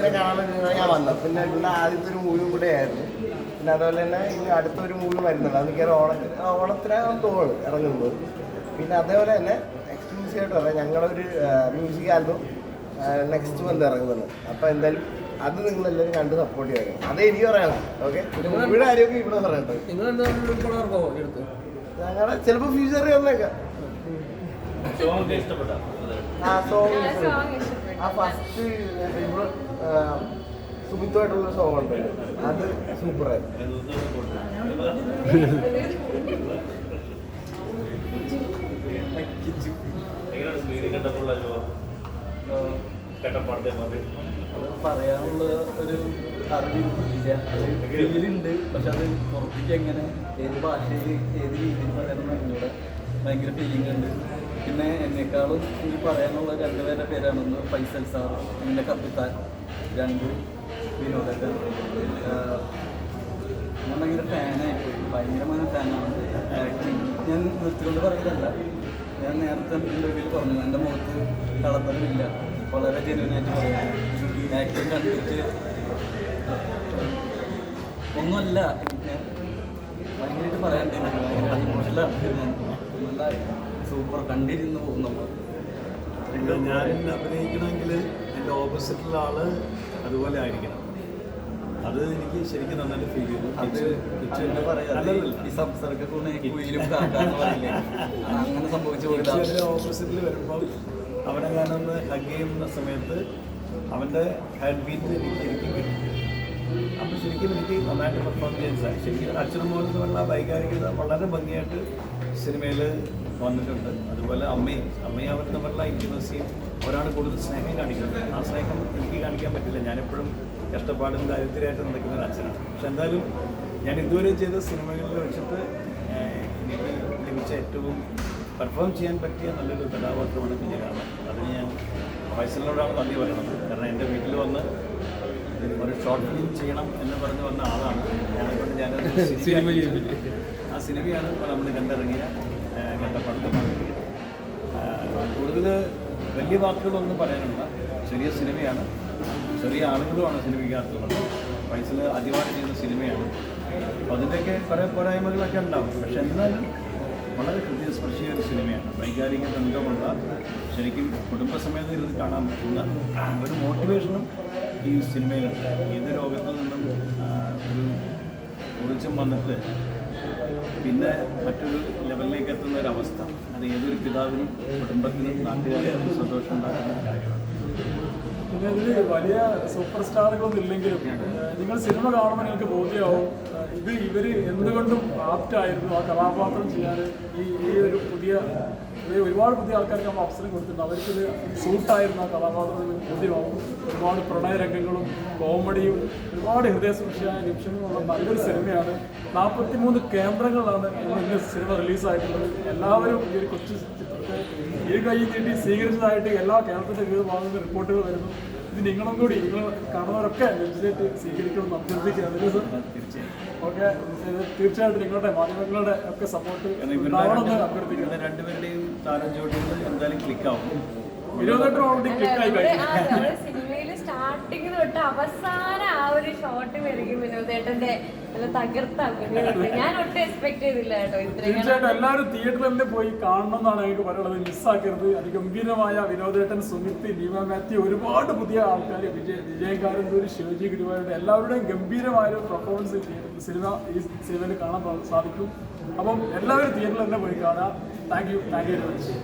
ജിത്തിനെ കാണാൻ ഞാൻ വന്നത്. പിന്നെ ഇവിടെ ആദ്യത്തെ ഒരു മൂവിയും കൂടെ ആയിരുന്നു. പിന്നെ അതുപോലെ തന്നെ ഇനി അടുത്തൊരു മൂവി വരുന്നുണ്ട്. അത് മിക്കവാറും ഓണത്തിനാണ് തോന്നുന്നു ഇറങ്ങുന്നത്. പിന്നെ അതേപോലെ തന്നെ എക്സ്ക്ലൂസീവ് ആയിട്ട് പറയാം, ഞങ്ങളൊരു മ്യൂസിക് ആൽബം നെക്സ്റ്റ് മന്ത് ഇറങ്ങുന്നുണ്ട്. അപ്പോൾ എന്തായാലും അത് നിങ്ങളെല്ലാവരും കണ്ട് സപ്പോർട്ട് ചെയ്യണം. അതേ എനിക്ക് പറയാം. ഓക്കെ, ഇവിടെ ആരെയൊക്കെ ഇവിടെ പറയട്ടെ. ഞങ്ങളെ ചിലപ്പോൾ ഫ്യൂച്ചറിൽ വന്നേക്കാം. ആ സോങ് ആ ഫസ്റ്റ് സുമിത്തുമായിട്ടുള്ള സോങ് ഉണ്ട്, അത് സൂപ്പറായിരുന്നു. പറയാനുള്ള ഒരു അറിവില്ല, ഫീലുണ്ട്. പക്ഷെ അത് പുറത്തേക്ക് എങ്ങനെ ഏത് ഭാഷയിൽ ഏത് രീതിയിൽ പറയാമെന്ന് അറിഞ്ഞൂടെ. ഭയങ്കര ഫീലിംഗ് ഉണ്ട്. പിന്നെ എന്നെക്കാളും ഈ പറയാനുള്ള രണ്ടുപേരുടെ പേരാണെന്ന് ഫൈസൽ സാർ, എൻ്റെ കപ്പിത്താൻ, രണ്ട് വിനോദൊക്കെ. ഞാൻ ഭയങ്കര ഫാനായിപ്പോയി, ഭയങ്കരമായ ഫാനാണ്. ആക്ടിങ് ഞാൻ നിർത്തിക്കൊണ്ട് പറയുന്നില്ല, ഞാൻ നേരത്തെ ഇന്റർവ്യൂവിൽ പറഞ്ഞു എൻ്റെ മുഖത്ത് കളപ്പമില്ല, വളരെ ജെന്യൂനായിട്ട് പറയാം. ആക്ടിങ് കണ്ടിട്ട് ഒന്നുമല്ല, ഭയങ്കരമായിട്ട് പറയാണ്ട് ഭയങ്കര ഇമോഷണലാണ്. നല്ല സൂപ്പർ, കണ്ടിരുന്ന് പോകും നമ്മൾ. ഞാൻ അഭിനയിക്കണമെങ്കിൽ എൻ്റെ ഓപ്പോസിറ്റുള്ള ആള് അതുപോലെ ആയിരിക്കണം. അത് എനിക്ക് ശരിക്കും നന്നായിട്ട് ഫീൽ ചെയ്തു. അങ്ങനെ പറയാം, ഈ സംസർഗയിലും കാക്കാന്ന് പറയില്ലേ, അങ്ങനെ സംഭവിച്ചു പോയിട്ട് ഓപ്പോസിറ്റിൽ വരുമ്പോൾ അവനെ ഞാനൊന്ന് ഹഗ് ചെയ്യുന്ന സമയത്ത് അവൻ്റെ ഹാർട്ട് ബീറ്റ് എനിക്ക് ശരിക്കും കിട്ടും. അപ്പോൾ ശരിക്കും എനിക്ക് നന്നായിട്ട് പെർഫോം ചെയ്യാൻ സാധിക്കും. ശരിക്കും അച്ഛനും മോനും എന്നുള്ള വൈകാരികത വളരെ ഭംഗിയായിട്ട് സിനിമയിൽ വന്നിട്ടുണ്ട്. അതുപോലെ അമ്മയും അവർ തമ്മിലുള്ള ഇൻറ്റിമസിയും അവരാണ് കൂടുതൽ സ്നേഹം കാണിക്കുന്നത്. ആ സ്നേഹം എനിക്ക് കാണിക്കാൻ പറ്റില്ല. ഞാനെപ്പോഴും കഷ്ടപ്പാടും ദാരിദ്ര്യമായിട്ട് നടക്കുന്ന ഒരു അച്ഛനാണ്. പക്ഷെ എന്തായാലും ഞാൻ ഇതുവരെ ചെയ്ത സിനിമകളിൽ വെച്ചിട്ട് എനിക്ക് ലഭിച്ച ഏറ്റവും പെർഫോം ചെയ്യാൻ പറ്റിയ നല്ലൊരു കഥാപാത്രമാണ് വിജയകാന്ത്. അതിന് ഞാൻ ഫൈസലിനോടാണ് നന്ദി പറയുന്നത്. കാരണം എൻ്റെ വീട്ടിൽ വന്ന് ഒരു ഷോർട്ട് ഫിലിം ചെയ്യണം എന്ന് പറഞ്ഞ് വന്ന ആളാണ്. ആ സിനിമയാണ് ഇപ്പോൾ നമ്മൾ കണ്ടിറങ്ങിയ കണ്ടപ്പടത്തമാണ്. കൂടുതൽ വലിയ വാക്കുകളൊന്നും പറയാനുള്ള ചെറിയ സിനിമയാണ്, ചെറിയ ആളുകളുമാണ് സിനിമയ്ക്കകത്തുള്ളത്. ഫൈസൽ ആദ്യമായിട്ട് ചെയ്യുന്ന സിനിമയാണ്. അപ്പോൾ അതിൻ്റെയൊക്കെ കുറേ പോരായ്മകളൊക്കെ ഉണ്ടാവും. പക്ഷെ എന്നാലും വളരെ ഹൃദയസ്പർശിയ ഒരു സിനിമയാണ്. വൈകാരിക ബന്ധമുള്ള, ശരിക്കും കുടുംബസമേതം ഇരുന്ന് കാണാൻ പറ്റുന്ന ഒരു മോട്ടിവേഷനും ഈ സിനിമയിലുണ്ട്. ഏത് രോഗത്തിൽ നിന്നും ഒരു ഊർജ്ജം വന്നിട്ട് പിന്നെ മറ്റൊരു ലെവലിലേക്ക് എത്തുന്ന ഒരവസ്ഥ, അത് ഏതൊരു പിതാവിനും കുടുംബത്തിനും നാട്ടുകാർക്കും സന്തോഷം ഉണ്ടാകുന്ന കാര്യമാണ്. പിന്നെ ഇതിൽ വലിയ സൂപ്പർ സ്റ്റാറുകളൊന്നും ഇല്ലെങ്കിലും നിങ്ങൾ സിനിമ കാണുമ്പോൾ നിങ്ങൾക്ക് ബോധ്യമാവും ഇവർ എന്തുകൊണ്ടും ആപ്റ്റായിരുന്നു ആ കഥാപാത്രം ചെയ്യാൻ. ഈ ഒരു ഒരുപാട് പുതിയ ആൾക്കാർക്ക് നമ്മൾ അവസരം കൊടുത്തിട്ടുണ്ട്. അവർക്കിത് സൂട്ടായിരുന്നു ആ കഥാപാത്രത്തിന് ബോധ്യമാവും. ഒരുപാട് പ്രണയരംഗങ്ങളും കോമഡിയും ഒരുപാട് ഹൃദയസ്പർശിയായ നിമിഷങ്ങളുള്ള നല്ലൊരു സിനിമയാണ്. 43 കേന്ദ്രങ്ങളിലാണ് ഇന്ന് സിനിമ റിലീസായിട്ടുള്ളത്. എല്ലാവരും ഈ ഒരു കൊച്ചു ചിത്രത്തെ കൈ നീട്ടി സ്വീകരിച്ചതായിട്ട് എല്ലാ കേരളത്തിൻ്റെ വിവിധ ഭാഗങ്ങളിൽ റിപ്പോർട്ടുകൾ വരുന്നു. ഇത് നിങ്ങളും കൂടി, നിങ്ങൾ കാണുന്നവരൊക്കെ നെഞ്ചിലേറ്റ് സ്വീകരിക്കണമെന്ന് അഭ്യർത്ഥിക്കുകയാണ്. ഓക്കെ, തീർച്ചയായിട്ടും നിങ്ങളുടെ മാധ്യമങ്ങളുടെ ഒക്കെ സപ്പോർട്ട് ഉണ്ടാവണമെന്ന് അഭ്യർത്ഥിക്കുന്നത്. രണ്ടുപേരുടെയും താരം ജോഡികൾ എന്തായാലും ക്ലിക്കാവും. വിനോദേട്ടൻ ഓൾറെഡി ക്ലിക്കായി കഴിഞ്ഞു. സിനിമയിൽ സ്റ്റാർട്ടിങ് തൊട്ട് അവസാനം ആ ഒരു ഷോട്ട് വരികയും വിനോദേട്ടന്റെ തകർത്ത ഞാൻ ഒട്ടും എക്സ്പെക്ട് ചെയ്തില്ല കേട്ടോ. തീർച്ചയായിട്ടും എല്ലാവരും തിയേറ്ററിൽ തന്നെ പോയി കാണണം എന്നാണ് എനിക്ക് പറയുന്നത്. മിസ്സാക്കരുത്. അതിഗംഭീരമായ വിനോദേട്ടൻ, സുമിത്ത്, നീമ മാത്യു, ഒരുപാട് പുതിയ ആൾക്കാർ, വിജയകാരൻ, ശിവജി ഗുരുവായൂരുടെ എല്ലാവരുടെയും ഗംഭീരമായൊരു പെർഫോമൻസ് ഈ സിനിമയിൽ കാണാൻ സാധിക്കും. അപ്പം എല്ലാവരും തിയേറ്ററിൽ തന്നെ പോയി കാണാം. Thank you very much.